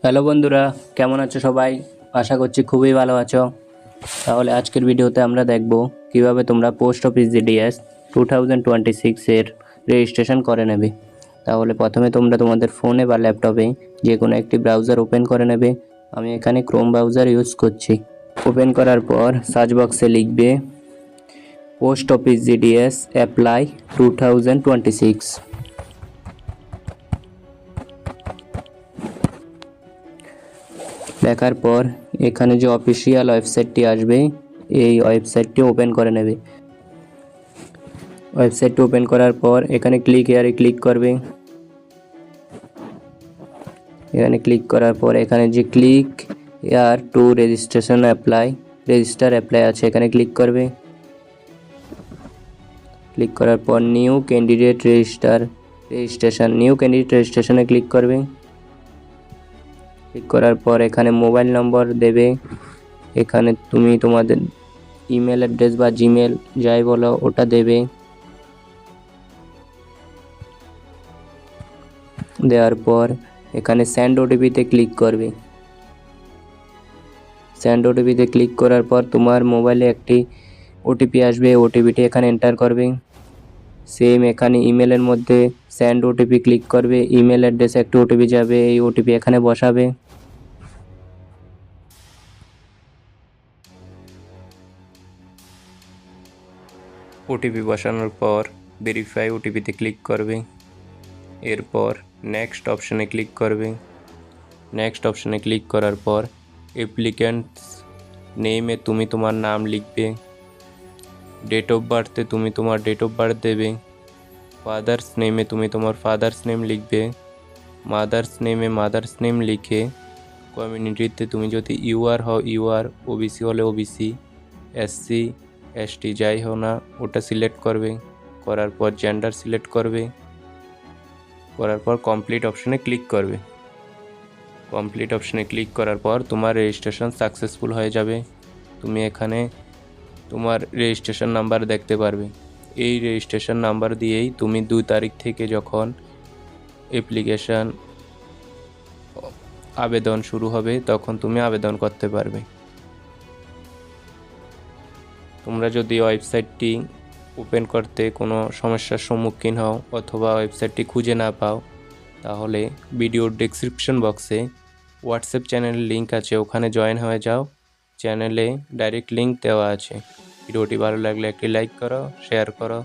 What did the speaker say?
Hello বন্ধুরা, কেমন আছো সবাই? আশা করছি খুবই ভালো আছো। তাহলে আজকের ভিডিওতে আমরা দেখব কিভাবে তোমরা পোস্ট অফিস জিডিএস 2026 এর রেজিস্ট্রেশন করে নেবে। তাহলে প্রথমে তোমরা তোমাদের ফোনে বা ল্যাপটপে যে কোনো একটি ব্রাউজার ওপেন করে নেবে। আমি এখানে ক্রোম ব্রাউজার ইউজ করছি। ওপেন করার পর সার্চ বক্সে লিখবে পোস্ট অফিস জিডিএস অ্যাপ্লাই 2026। লেখার পর এখানে যে অফিসিয়াল ওয়েবসাইটটি আসবে এই ওয়েবসাইটটি ওপেন করে নেবে। ওয়েবসাইটটি ওপেন করার পর এখানে ক্লিক হেয়ারে ক্লিক করবে। এখানে ক্লিক করার পর এখানে যে click here to register apply আছে, এখানে ক্লিক করবে। ক্লিক করার পর নিউ ক্যান্ডিডেট রেজিস্ট্রেশনে ক্লিক করবে। ক্লিক করার পর এখানে মোবাইল নম্বর দেবে। এখানে তুমি তোমাদের ইমেল অ্যাড্রেস বা জিমেল যাই বলো ওটা দেবে। দেওয়ার পর এখানে সেন্ড ওটিপিতে ক্লিক করবে। সেন্ড ওটিপিতে ক্লিক করার পর তোমার মোবাইলে একটি ওটিপি আসবে, ওটিপিটি এখানে এন্টার করবে। সেম এখানে ইমেলের মধ্যে সেন্ড ওটিপি ক্লিক করবে। ইমেল অ্যাড্রেসে একটি ওটিপি যাবে, এই ওটিপি এখানে বসাবে। ওটিপি বসানোর পর ভেরিফাই ওটিপিতে ক্লিক করবে। এরপর নেক্সট অপশানে ক্লিক করবে। নেক্সট অপশানে ক্লিক করার পর অ্যাপ্লিক্যান্টস নেমে তুমি তোমার নাম লিখবে। ডেট অফ বার্থে তুমি তোমার ডেট অফ বার্থ দেবে। ফাদার্স নেমে তুমি তোমার ফাদার্স নেম লিখবে। মাদার্স নেমে মাদার্স নেম লিখে কমিউনিটিতে তুমি যদি ইউআর হও ইউআর, ওবিসি হলে ওবিসি, এসসি এসটি যাই হও না ওটা সিলেক্ট করবে। করার পর জেন্ডার সিলেক্ট করবে। করার পর কমপ্লিট অপশানে ক্লিক করবে। কমপ্লিট অপশানে ক্লিক করার পর তোমার রেজিস্ট্রেশন সাকসেসফুল হয়ে যাবে। তুমি এখানে তোমার রেজিস্ট্রেশন নাম্বার দেখতে পারবে। এই রেজিস্ট্রেশন নাম্বার দিয়েই তুমি 2 তারিখ থেকে যখন অ্যাপ্লিকেশান আবেদন শুরু হবে তখন তুমি আবেদন করতে পারবে। তোমরা যদি ওয়েবসাইটটি ওপেন করতে কোনো সমস্যার সম্মুখীন হও অথবা ওয়েবসাইটটি খুঁজে না পাও, তাহলে ভিডিওর ডেসক্রিপশন বক্সে হোয়াটসঅ্যাপ চ্যানেলের লিঙ্ক আছে, ওখানে জয়েন হয়ে যাও। চ্যানেলে ডাইরেক্ট লিঙ্ক দেওয়া আছে। ভিডিওটি ভালো লাগলে একটি লাইক করো, শেয়ার করো।